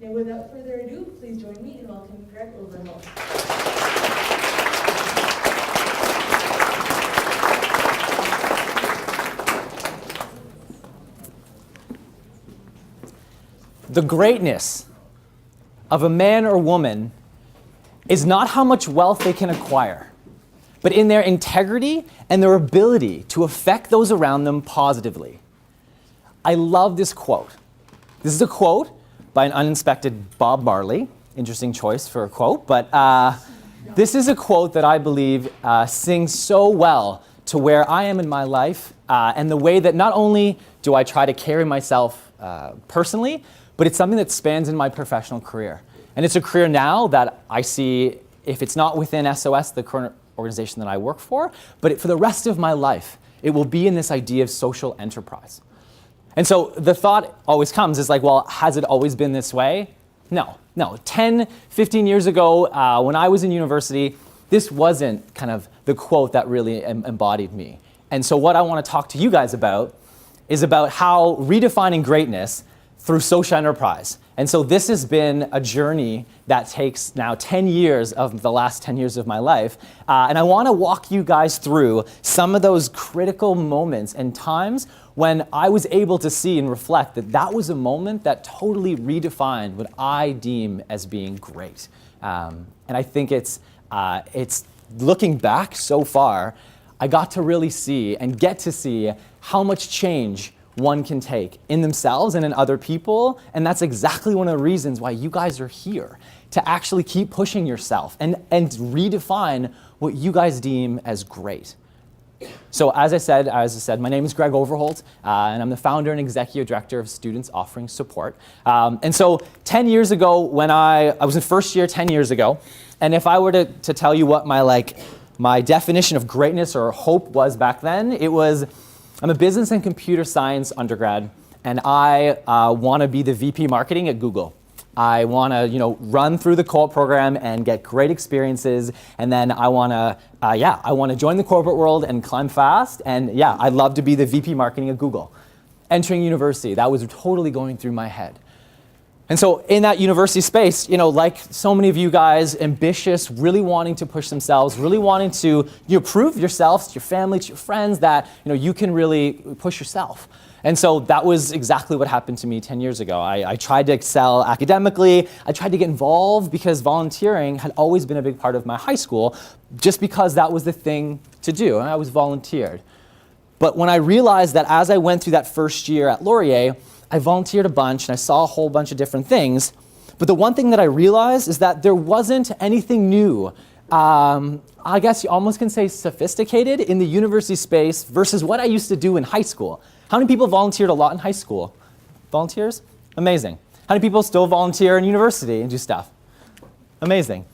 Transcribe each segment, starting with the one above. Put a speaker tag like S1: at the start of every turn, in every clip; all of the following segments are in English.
S1: Now, without further ado, please join me in welcoming Greg Overholt.
S2: The greatness of a man or woman is not how much wealth they can acquire, but in their integrity and their ability to affect those around them positively. I love this quote. This is a quote by an uninspected Bob Marley. Interesting choice for a quote, but this is a quote that I believe sings so well to where I am in my life and the way that not only do I try to carry myself personally, but it's something that spans in my professional career. And it's a career now that I see, if it's not within SOS, the current organization that I work for, but for the rest of my life, it will be in this idea of social enterprise. And so the thought always comes is like, well, has it always been this way? No. 10, 15 years ago, when I was in university, this wasn't kind of the quote that really embodied me. And so what I want to talk to you guys about is about how redefining greatness through social enterprise. And so this has been a journey that takes now 10 years of the last 10 years of my life. And I want to walk you guys through some of those critical moments and times when I was able to see and reflect that that was a moment that totally redefined what I deem as being great. And I think it's looking back so far, I got to really see and get to see how much change one can take in themselves and in other people. And that's exactly one of the reasons why you guys are here, to actually keep pushing yourself and redefine what you guys deem as great. So as I said, my name is Greg Overholt, and I'm the founder and executive director of Students Offering Support. And so 10 years ago, when I was in first year 10 years ago, and if I were to tell you what my definition of greatness or hope was back then, it was, I'm a business and computer science undergrad, and I want to be the VP marketing at Google. I want to, run through the co-op program and get great experiences, and then I want to join the corporate world and climb fast. And yeah, I'd love to be the VP marketing at Google. Entering university, that was totally going through my head. And so in that university space, like so many of you guys, ambitious, really wanting to push themselves, really wanting to prove yourselves to your family, to your friends that you can really push yourself. And so that was exactly what happened to me 10 years ago. I tried to excel academically. I tried to get involved because volunteering had always been a big part of my high school, just because that was the thing to do, and I was volunteered. But when I realized that as I went through that first year at Laurier, I volunteered a bunch and I saw a whole bunch of different things. But the one thing that I realized is that there wasn't anything new, I guess you almost can say sophisticated, in the university space versus what I used to do in high school. How many people volunteered a lot in high school? Volunteers? Amazing. How many people still volunteer in university and do stuff? Amazing.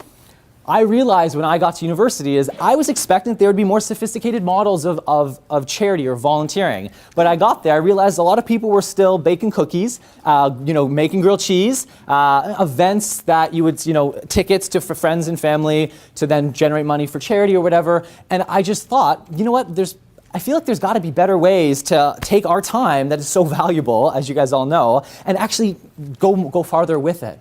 S2: I realized when I got to university is I was expecting that there would be more sophisticated models of charity or volunteering. But I got there, I realized a lot of people were still baking cookies, making grilled cheese, events that you would, tickets for friends and family to then generate money for charity or whatever. And I just thought, I feel like there's got to be better ways to take our time that is so valuable, as you guys all know, and actually go farther with it.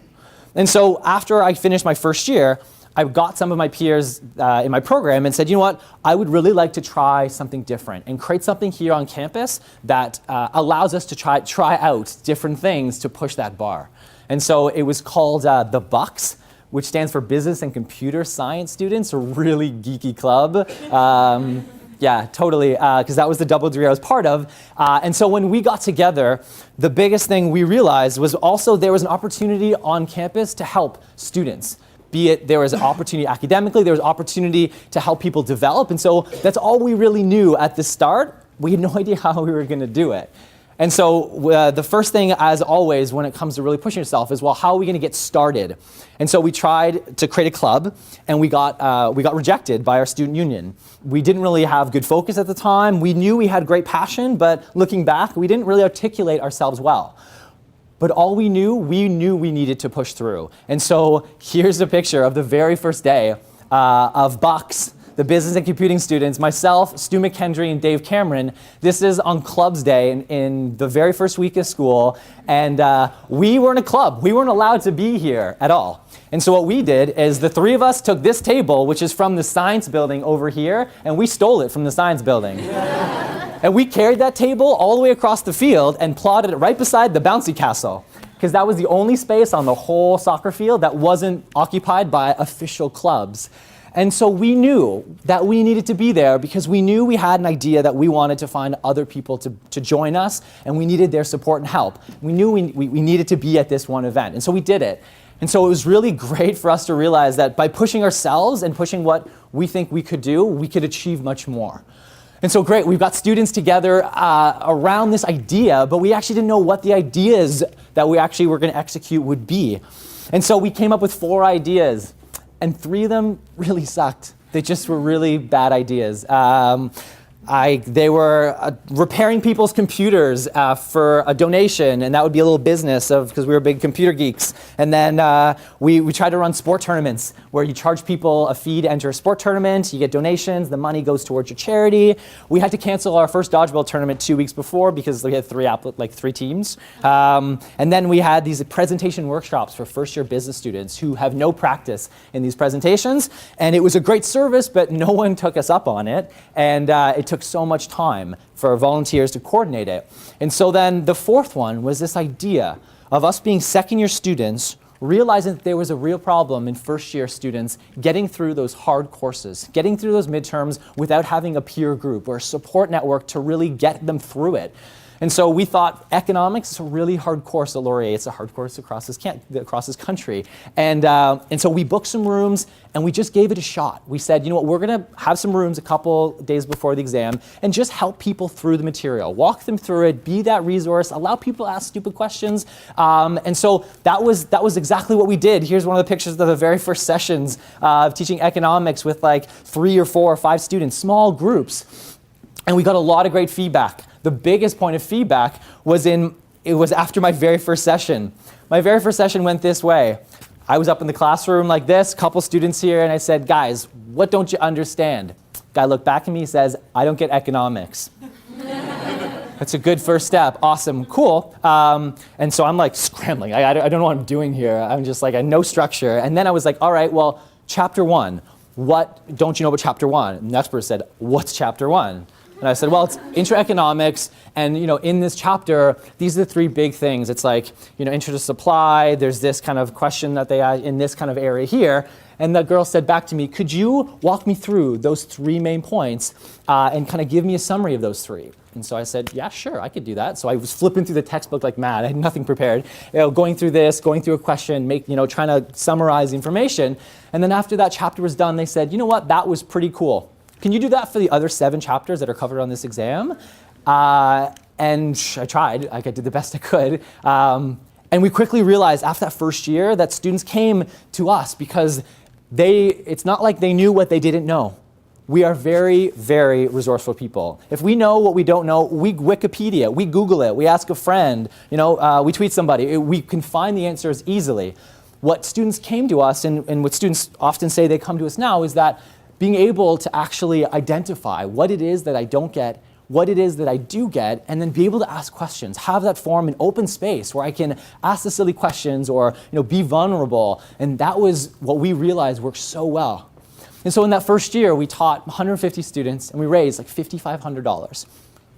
S2: And so after I finished my first year, I got some of my peers in my program and said, I would really like to try something different and create something here on campus that allows us to try out different things to push that bar. And so it was called the Bucks, which stands for Business and Computer Science Students, a really geeky club. Yeah, totally, because that was the double degree I was part of. And so when we got together, the biggest thing we realized was also there was an opportunity on campus to help students. Be it there was an opportunity academically, there was opportunity to help people develop. And so that's all we really knew at the start. We had no idea how we were going to do it. And so the first thing, as always, when it comes to really pushing yourself is, well, how are we going to get started? And so we tried to create a club, and we got rejected by our student union. We didn't really have good focus at the time. We knew we had great passion, but looking back, we didn't really articulate ourselves well. But all we knew we needed to push through. And so here's a picture of the very first day of Bucks the business and computing students, myself, Stu McKendry, and Dave Cameron. This is on Clubs Day in the very first week of school, and we weren't a club. We weren't allowed to be here at all. And so what we did is the three of us took this table, which is from the science building over here, and we stole it from the science building. And we carried that table all the way across the field and plotted it right beside the bouncy castle, because that was the only space on the whole soccer field that wasn't occupied by official clubs. And so we knew that we needed to be there because we knew we had an idea that we wanted to find other people to join us, and we needed their support and help. We knew we needed to be at this one event, and so we did it. And so it was really great for us to realize that by pushing ourselves and pushing what we think we could do, we could achieve much more. And so great, we've got students together around this idea, but we actually didn't know what the ideas that we actually were going to execute would be. And so we came up with 4 ideas, and 3 of them really sucked. They just were really bad ideas. They were repairing people's computers for a donation, and that would be a little business because we were big computer geeks. And then we tried to run sport tournaments where you charge people a fee to enter a sport tournament, you get donations, the money goes towards your charity. We had to cancel our first dodgeball tournament 2 weeks before because we had 3 teams. And then we had these presentation workshops for first-year business students who have no practice in these presentations. And it was a great service, but no one took us up on it. And it took so much time for volunteers to coordinate it. And so then the 4th one was this idea of us being second-year students, realizing that there was a real problem in first-year students getting through those hard courses, getting through those midterms without having a peer group or a support network to really get them through it. And so we thought economics is a really hard course at Laurier. It's a hard course across this country. And so we booked some rooms and we just gave it a shot. We said, you know what, we're going to have some rooms a couple days before the exam and just help people through the material, walk them through it, be that resource, allow people to ask stupid questions. And so that was exactly what we did. Here's one of the pictures of the very first sessions of teaching economics with like 3 or 4 or 5 students, small groups. And we got a lot of great feedback. The biggest point of feedback was after my very first session. My very first session went this way. I was up in the classroom like this, couple students here, and I said, guys, what don't you understand? Guy looked back at me, he says, I don't get economics. That's a good first step. Awesome, cool. And so I'm like scrambling. I don't know what I'm doing here. I'm just like, I had no structure. And then I was like, all right, well, chapter 1. What don't you know about chapter 1? And the expert said, what's chapter 1? And I said, well, it's intro economics, and in this chapter, these are the 3 big things. It's like, intro to supply, there's this kind of question that they add in this kind of area here. And the girl said back to me, could you walk me through those 3 main points and kind of give me a summary of those 3? And so I said, yeah, sure, I could do that. So I was flipping through the textbook like mad. I had nothing prepared. Going through a question, trying to summarize the information. And then after that chapter was done, they said, you know what, that was pretty cool. Can you do that for the other 7 chapters that are covered on this exam? And I tried. I did the best I could. And we quickly realized after that first year that students came to us because it's not like they knew what they didn't know. We are very, very resourceful people. If we know what we don't know, we Wikipedia, we Google it, we ask a friend, we tweet somebody. We can find the answers easily. What students came to us, and what students often say they come to us now, is that being able to actually identify what it is that I don't get, what it is that I do get, and then be able to ask questions, have that form an open space where I can ask the silly questions or be vulnerable. And that was what we realized worked so well. And so in that first year, we taught 150 students and we raised like $5,500.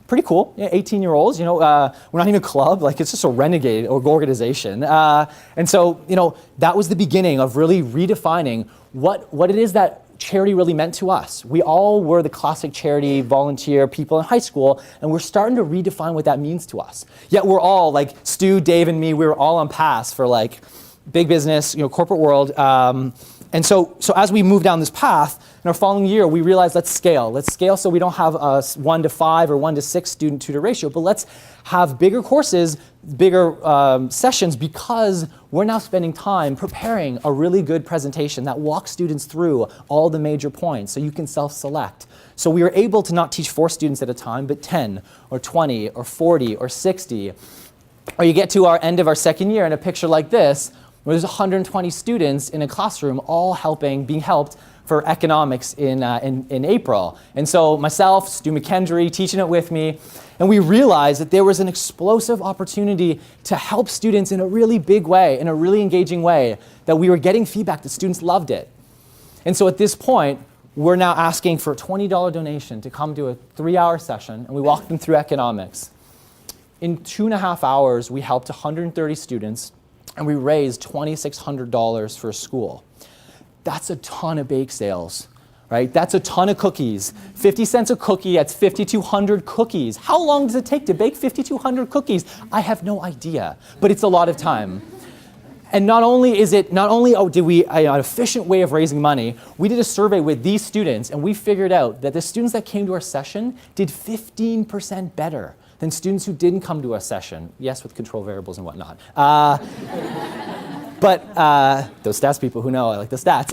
S2: Pretty cool, 18-year-olds, we're not even a club, it's just a renegade organization. And so, that was the beginning of really redefining what it is that charity really meant to us. We all were the classic charity volunteer people in high school, and we're starting to redefine what that means to us. Yet we're all, like Stu, Dave, and me, we were all on paths for big business, corporate world. And so as we move down this path, in our following year, we realized let's scale. Let's scale so we don't have a 1 to 5 or 1 to 6 student-tutor ratio, but let's have bigger courses, bigger sessions, because we're now spending time preparing a really good presentation that walks students through all the major points so you can self-select. So we were able to not teach 4 students at a time, but 10 or 20 or 40 or 60. Or you get to our end of our second year in a picture like this, where there's 120 students in a classroom all being helped for economics in April. And so myself, Stu McKendry, teaching it with me, and we realized that there was an explosive opportunity to help students in a really big way, in a really engaging way, that we were getting feedback that students loved it. And so at this point, we're now asking for a $20 donation to come to a 3-hour session, and we walk them through economics. In 2.5 hours, we helped 130 students, and we raised $2,600 for a school. That's a ton of bake sales, right? That's a ton of cookies. 50 cents a cookie, that's 5,200 cookies. How long does it take to bake 5,200 cookies? I have no idea, but it's a lot of time. And not only did we an efficient way of raising money, we did a survey with these students, and we figured out that the students that came to our session did 15% better than students who didn't come to a session. Yes, with control variables and whatnot. But those stats people who know, I like the stats.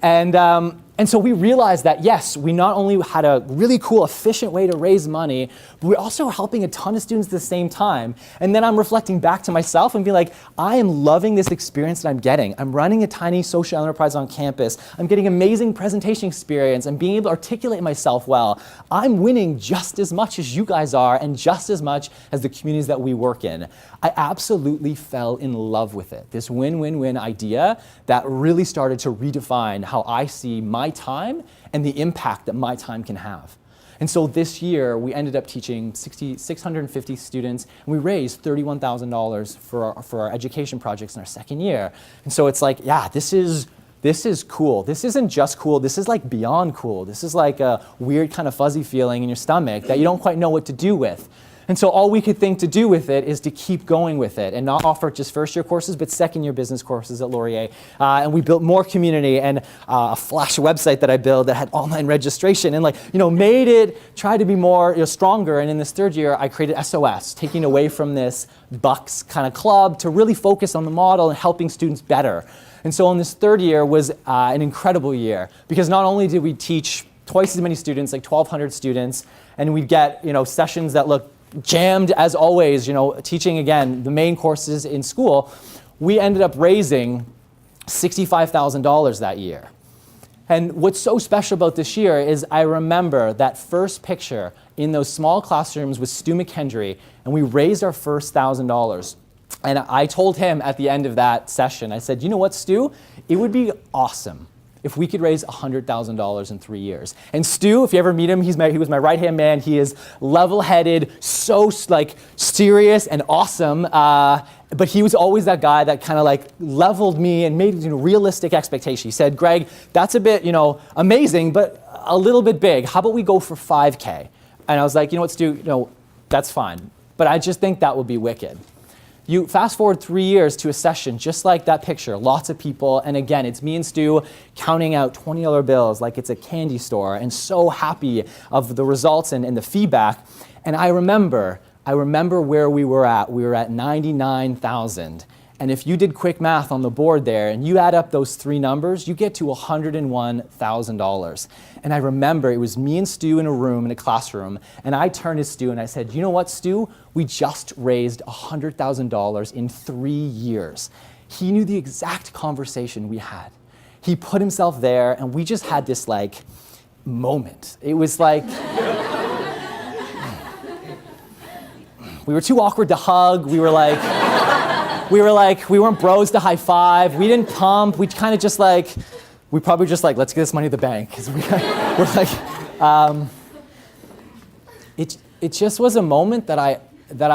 S2: And so we realized that, yes, we not only had a really cool, efficient way to raise money, but we're also helping a ton of students at the same time. And then I'm reflecting back to myself and being like, I am loving this experience that I'm getting. I'm running a tiny social enterprise on campus. I'm getting amazing presentation experience. I'm being able to articulate myself well. I'm winning just as much as you guys are and just as much as the communities that we work in. I absolutely fell in love with it. This win-win-win idea that really started to redefine how I see my time and the impact that my time can have. And so this year, we ended up teaching 650 students, and we raised $31,000 for our education projects in our second year. And so it's like, yeah, this is cool. This isn't just cool. This is like beyond cool. This is like a weird kind of fuzzy feeling in your stomach that you don't quite know what to do with. And so all we could think to do with it is to keep going with it and not offer just first-year courses, but second-year business courses at Laurier. And we built more community and a flash website that I built that had online registration and made it, tried to be more stronger. And in this third year, I created SOS, taking away from this Bucks kind of club to really focus on the model and helping students better. And so in this third year was an incredible year because not only did we teach twice as many students, like 1,200 students, and we'd get sessions that look jammed as always, teaching again the main courses in school, we ended up raising $65,000 that year. And what's so special about this year is I remember that first picture in those small classrooms with Stu McKendry, and we raised our first $1,000. And I told him at the end of that session, I said, you know what, Stu? It would be awesome if we could raise $100,000 in 3 years. And Stu, if you ever meet him, he was my right-hand man. He is level-headed, so serious and awesome. But he was always that guy that kind of leveled me and made realistic expectations. He said, Greg, that's a bit amazing, but a little bit big. How about we go for 5K? And I was like, you know what, Stu, that's fine. But I just think that would be wicked. You fast forward 3 years to a session just like that picture, lots of people, and again, it's me and Stu counting out $20 bills like it's a candy store and so happy of the results and the feedback. And I remember where we were at. We were at 99,000. And if you did quick math on the board there and you add up those three numbers, you get to $101,000. And I remember it was me and Stu in a room, in a classroom, and I turned to Stu and I said, you know what, Stu? We just raised $100,000 in 3 years. He knew the exact conversation we had. He put himself there and we just had this moment. It was like, we were too awkward to hug. We weren't bros to high five. We didn't pump. We kind of just we probably just let's get this money to the bank. It just was a moment that I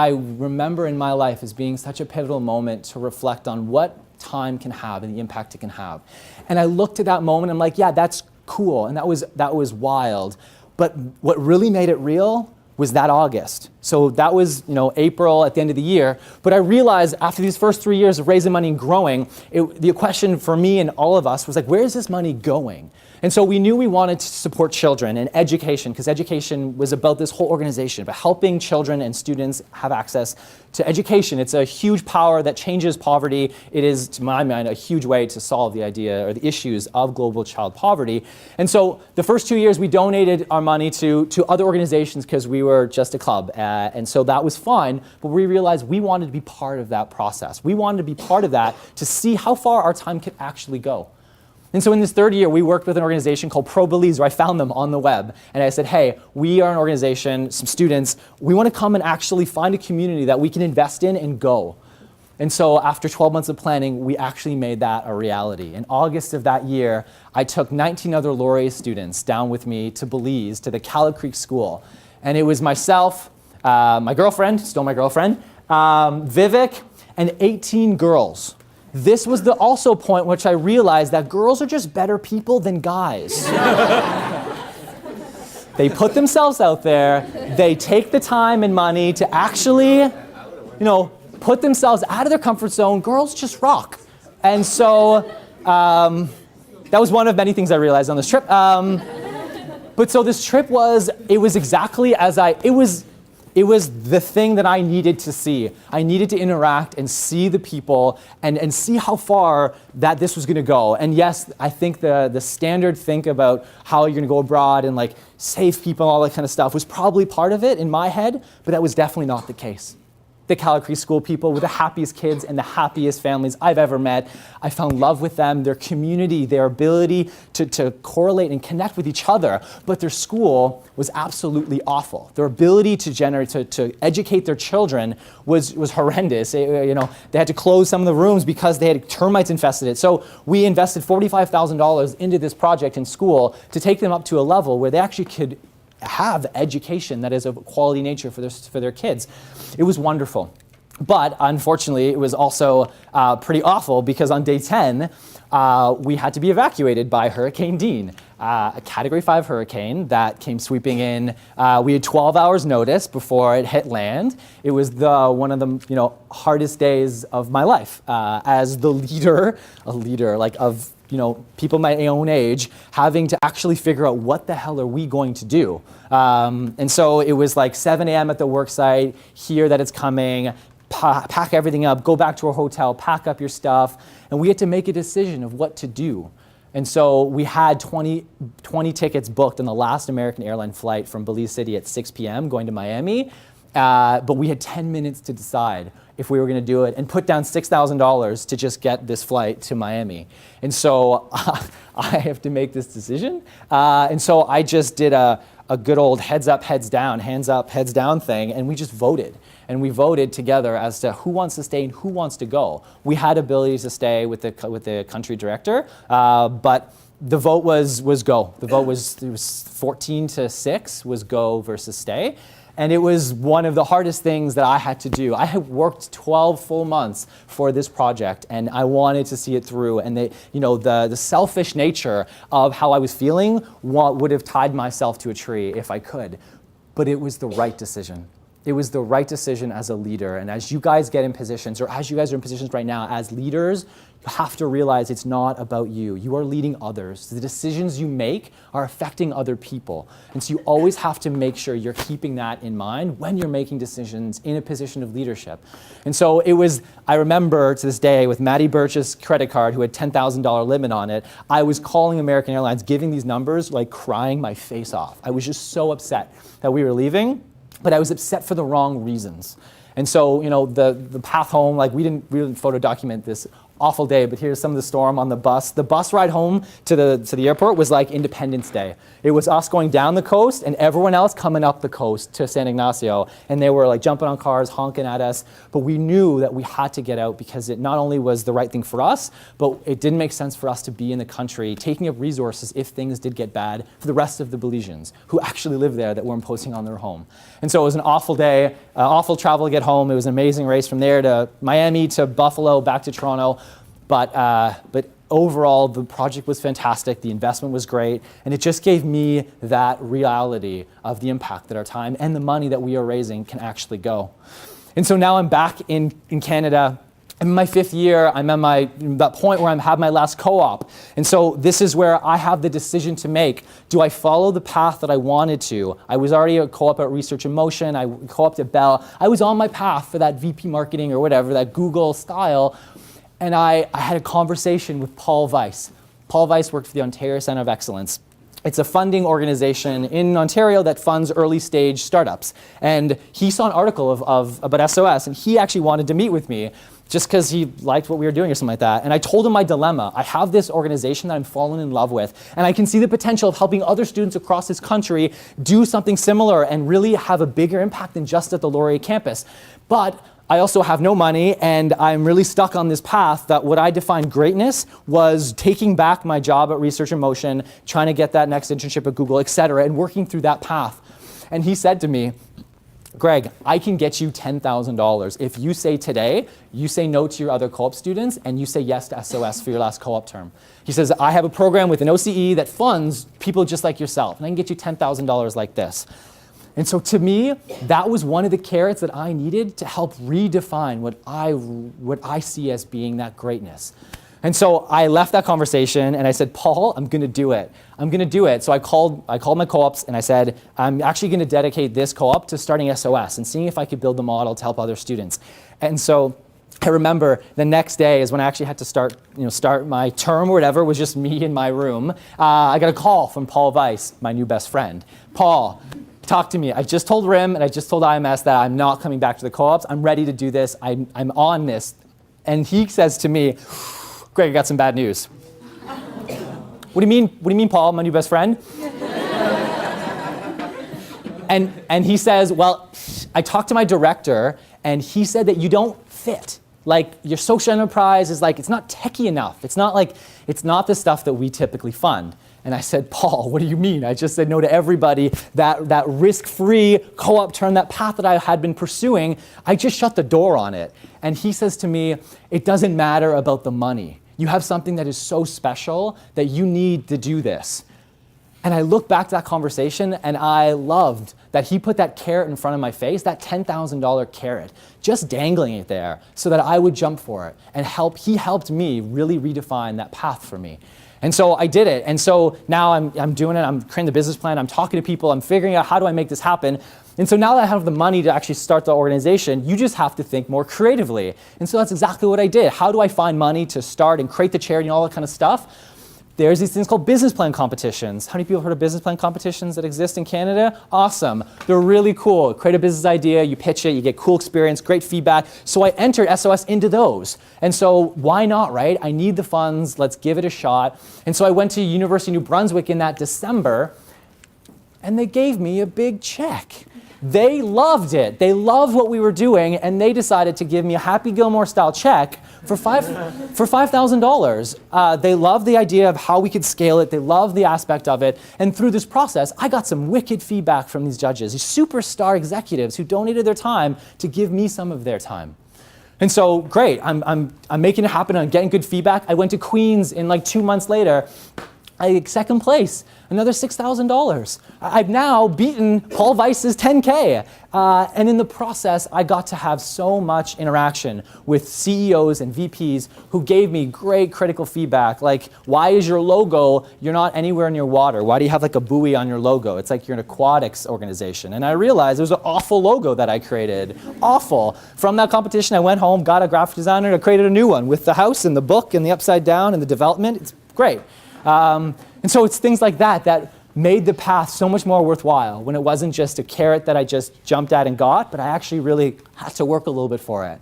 S2: remember in my life as being such a pivotal moment to reflect on what time can have and the impact it can have. And I looked at that moment and I'm like, yeah, that's cool. And that was wild. But what really made it real was that August. So that was, April at the end of the year. But I realized after these first 3 years of raising money and growing, the question for me and all of us was where is this money going? And so we knew we wanted to support children and education, because education was about this whole organization, about helping children and students have access to education. It's a huge power that changes poverty. It is, to my mind, a huge way to solve the idea or the issues of global child poverty. And so the first 2 years, we donated our money to other organizations because we were just a club. And so that was fun, but we realized we wanted to be part of that process. We wanted to be part of that to see how far our time could actually go. And so in this third year, we worked with an organization called Pro Belize, where I found them on the web. And I said, hey, we are an organization, some students, we want to come and actually find a community that we can invest in and go. And so after 12 months of planning, we actually made that a reality. In August of that year, I took 19 other Laurier students down with me to Belize, to the Calla Creek School. And it was myself, my girlfriend, still my girlfriend, Vivek, and 18 girls. This was the also point which I realized that girls are just better people than guys. They put themselves out there, they take the time and money to actually, put themselves out of their comfort zone. Girls just rock. And so that was one of many things I realized on this trip. But so this trip was exactly as it was the thing that I needed to see. I needed to interact and see the people and see how far that this was gonna go. And yes, I think the standard think about how you're gonna go abroad and like save people and all that kind of stuff was probably part of it in my head, but that was definitely not the case. The Calla Creek School people were the happiest kids and the happiest families I've ever met. I found love with them, their community, their ability to correlate and connect with each other. But their school was absolutely awful. Their ability to educate their children was horrendous. They had to close some of the rooms because they had termites infested it. So we invested $45,000 into this project in school to take them up to a level where they actually could have education that is of quality nature for their kids. It was wonderful. But unfortunately, it was also pretty awful because on day 10, we had to be evacuated by Hurricane Dean, a Category 5 hurricane that came sweeping in. We had 12 hours notice before it hit land. It was one of the hardest days of my life as the leader, of people my own age, having to actually figure out what the hell are we going to do. And so it was like 7 a.m. at the work site, hear that it's coming, pack everything up, go back to our hotel, pack up your stuff, and we had to make a decision of what to do. And so we had 20 tickets booked on the last American airline flight from Belize City at 6 p.m. going to Miami, but we had 10 minutes to decide if we were going to do it and put down $6,000 to just get this flight to Miami. And so I have to make this decision. And so I just did a good old heads up, heads down, hands up, heads down thing, and we just voted. And we voted together as to who wants to stay and who wants to go. We had abilities to stay with the country director, but the vote was go. The vote was 14-6 was go versus stay. And it was one of the hardest things that I had to do. I had worked 12 full months for this project, and I wanted to see it through. And the selfish nature of how I was feeling would have tied myself to a tree if I could. But it was the right decision. It was the right decision as a leader. And as you guys get in positions, or as you guys are in positions right now as leaders, you have to realize it's not about you. You are leading others. The decisions you make are affecting other people. And so you always have to make sure you're keeping that in mind when you're making decisions in a position of leadership. And so I remember to this day with Maddie Birch's credit card, who had $10,000 limit on it, I was calling American Airlines, giving these numbers, like crying my face off. I was just so upset that we were leaving, but I was upset for the wrong reasons. And so, the path home, we didn't photo document this awful day, but here's some of the storm on the bus. The bus ride home to the airport was like Independence Day. It was us going down the coast and everyone else coming up the coast to San Ignacio, and they were like jumping on cars, honking at us. But we knew that we had to get out because it not only was the right thing for us, but it didn't make sense for us to be in the country taking up resources if things did get bad for the rest of the Belizeans who actually live there that were imposing on their home. And so it was an awful day, awful travel to get home. It was an amazing race from there to Miami to Buffalo, back to Toronto. But overall, the project was fantastic. The investment was great. And it just gave me that reality of the impact that our time and the money that we are raising can actually go. And so now I'm back in Canada. I'm in my 5th year. I'm at that point where I have my last co-op. And so this is where I have the decision to make. Do I follow the path that I wanted to? I was already a co-op at Research in Motion. I co-oped at Bell. I was on my path for that VP marketing or whatever, that Google style. And I had a conversation with Paul Weiss. Paul Weiss worked for the Ontario Centre of Excellence. It's a funding organization in Ontario that funds early stage startups. And he saw an article about SOS, and he actually wanted to meet with me just because he liked what we were doing or something like that. And I told him my dilemma. I have this organization that I'm fallen in love with, and I can see the potential of helping other students across this country do something similar and really have a bigger impact than just at the Laurier campus. But I also have no money, and I'm really stuck on this path that what I defined greatness was taking back my job at Research in Motion, trying to get that next internship at Google, et cetera, and working through that path. And he said to me, Greg, I can get you $10,000 if you say today, you say no to your other co-op students, and you say yes to SOS for your last co-op term. He says, I have a program with an OCE that funds people just like yourself, and I can get you $10,000 like this. And so to me, that was one of the carrots that I needed to help redefine what I see as being that greatness. And so I left that conversation and I said, Paul, I'm gonna do it. I'm gonna do it. So I called my co-ops and I said, I'm actually gonna dedicate this co-op to starting SOS and seeing if I could build the model to help other students. And so I remember the next day is when I actually had to start my term or whatever. It was just me in my room. I got a call from Paul Weiss, my new best friend. Paul, talk to me. I just told RIM and I just told IMS that I'm not coming back to the co-ops. I'm ready to do this. I'm on this. And he says to me, Greg, I got some bad news. What do you mean, Paul, my new best friend? and he says, well, I talked to my director and he said that you don't fit. Like your social enterprise is like, it's not techie enough. It's not the stuff that we typically fund. And I said, Paul, what do you mean? I just said no to everybody. That risk-free co-op turn, that path that I had been pursuing, I just shut the door on it. And he says to me, it doesn't matter about the money. You have something that is so special that you need to do this. And I look back to that conversation and I loved that he put that carrot in front of my face, that $10,000 carrot, just dangling it there so that I would jump for it. And he helped me really redefine that path for me. And so I did it. And so now I'm doing it. I'm creating the business plan. I'm talking to people. I'm figuring out how do I make this happen. And so now that I have the money to actually start the organization, you just have to think more creatively. And so that's exactly what I did. How do I find money to start and create the charity and all that kind of stuff? There's these things called business plan competitions. How many people have heard of business plan competitions that exist in Canada? Awesome. They're really cool. Create a business idea, you pitch it, you get cool experience, great feedback. So I entered SOS into those. And so why not, right? I need the funds, let's give it a shot. And so I went to University of New Brunswick in that December, and they gave me a big check. They loved it. They loved what we were doing, and they decided to give me a Happy Gilmore-style check for $5,000. They loved the idea of how we could scale it. They loved the aspect of it. And through this process, I got some wicked feedback from these judges, these superstar executives who donated their time to give me some of their time. And so, great, I'm making it happen. I'm getting good feedback. I went to Queen's in like 2 months later. I second place, another $6,000. I've now beaten Paul Weiss's 10K. And in the process, I got to have so much interaction with CEOs and VPs who gave me great critical feedback. Like, why is your logo, you're not anywhere near water? Why do you have like a buoy on your logo? It's like you're an aquatics organization. And I realized it was an awful logo that I created. Awful. From that competition, I went home, got a graphic designer, and I created a new one with the house and the book and the upside down and the development. It's great. And so it's things like that made the path so much more worthwhile when it wasn't just a carrot that I just jumped at and got, but I actually really had to work a little bit for it.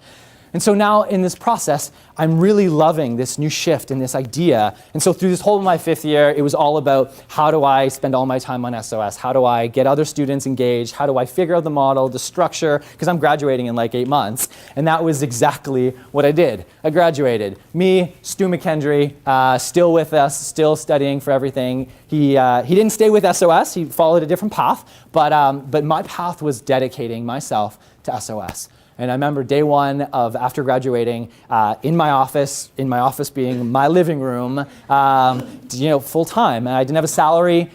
S2: And so now in this process, I'm really loving this new shift and this idea. And so through this whole of my 5th year, it was all about how do I spend all my time on SOS? How do I get other students engaged? How do I figure out the model, the structure? Because I'm graduating in like 8 months. And that was exactly what I did. I graduated. Me, Stu McKendry, still with us, still studying for everything. He didn't stay with SOS. He followed a different path. But my path was dedicating myself to SOS. And I remember day one of after graduating, in my office being my living room, full time. And I didn't have a salary.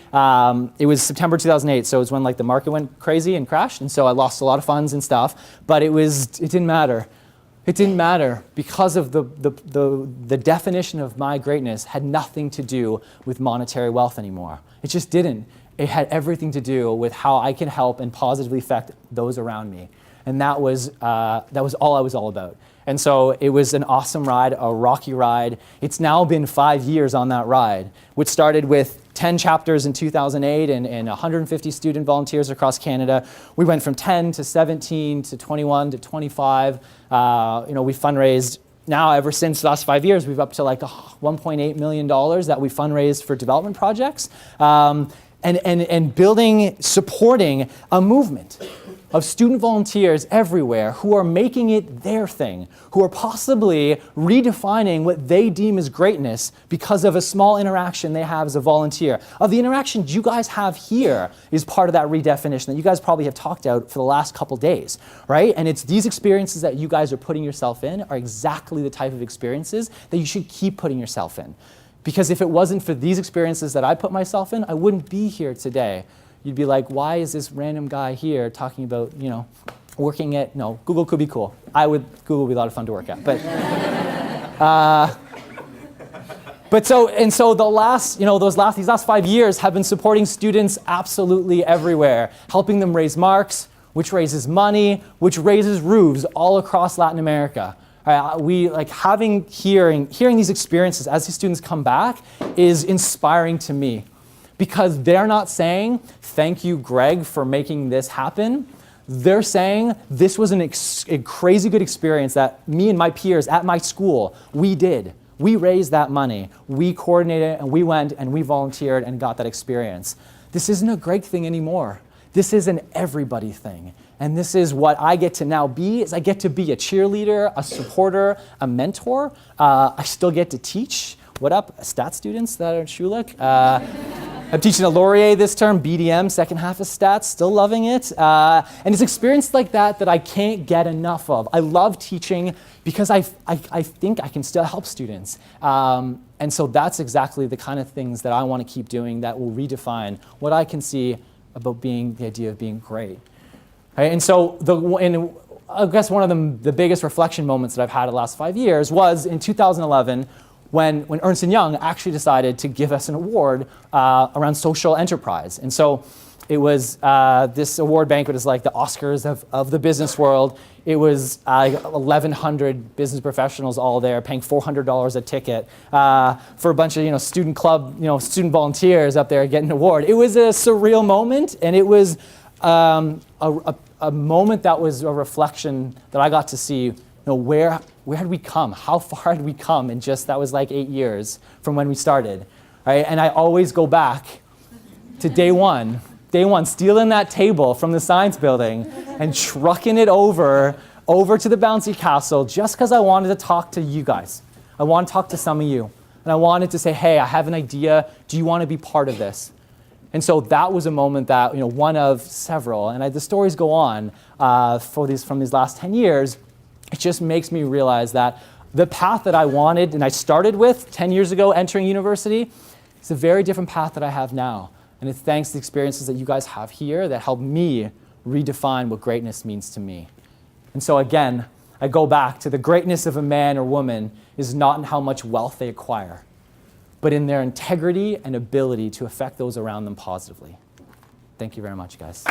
S2: It was September 2008, so it was when like the market went crazy and crashed, and so I lost a lot of funds and stuff. But it didn't matter. It didn't matter because of the definition of my greatness had nothing to do with monetary wealth anymore. It just didn't. It had everything to do with how I can help and positively affect those around me. and that was all I was all about. And so it was an awesome ride, a rocky ride. It's now been 5 years on that ride, which started with 10 chapters in 2008 and 150 student volunteers across Canada. We went from 10 to 17 to 21 to 25. We fundraised now, ever since the last 5 years, we've up to like $1.8 million that we fundraised for development projects. And building, supporting a movement of student volunteers everywhere who are making it their thing, who are possibly redefining what they deem as greatness because of a small interaction they have as a volunteer. Of the interactions you guys have here is part of that redefinition that you guys probably have talked about for the last couple days, right? And it's these experiences that you guys are putting yourself in are exactly the type of experiences that you should keep putting yourself in. Because if it wasn't for these experiences that I put myself in, I wouldn't be here today. You'd be like, why is this random guy here talking about, working at, Google could be cool. Google would be a lot of fun to work at. These last 5 years have been supporting students absolutely everywhere, helping them raise marks, which raises money, which raises roofs all across Latin America. Hearing these experiences as these students come back is inspiring to me. Because they're not saying, thank you, Greg, for making this happen. They're saying, this was a crazy good experience that me and my peers at my school, we did. We raised that money. We coordinated, and we went, and we volunteered, and got that experience. This isn't a Greg thing anymore. This is an everybody thing. And this is what I get to now be, is I get to be a cheerleader, a supporter, a mentor. I still get to teach. What up, stat students that are at Schulich? I'm teaching a Laurier this term, BDM, second half of stats, still loving it. And it's experience like that I can't get enough of. I love teaching because I think I can still help students. And so that's exactly the kind of things that I want to keep doing that will redefine what I can see about the idea of being great. Right? And so I guess one of the biggest reflection moments that I've had the last 5 years was in 2011, when Ernst & Young actually decided to give us an award around social enterprise. And so it was, this award banquet is like the Oscars of the business world. It was 1,100 business professionals all there paying $400 a ticket for a bunch of student club, student volunteers up there getting an award. It was a surreal moment, and it was a moment that was a reflection that I got to see where had we come? How far had we come in that was like 8 years from when we started, right? And I always go back to day one, stealing that table from the science building and trucking it over to the bouncy castle just because I wanted to talk to you guys. I want to talk to some of you. And I wanted to say, hey, I have an idea. Do you want to be part of this? And so that was a moment that, one of several, and the stories go on from these last 10 years. It just makes me realize that the path that I wanted and I started with 10 years ago entering university is a very different path that I have now. And it's thanks to the experiences that you guys have here that help me redefine what greatness means to me. And so again, I go back to the greatness of a man or woman is not in how much wealth they acquire, but in their integrity and ability to affect those around them positively. Thank you very much, guys.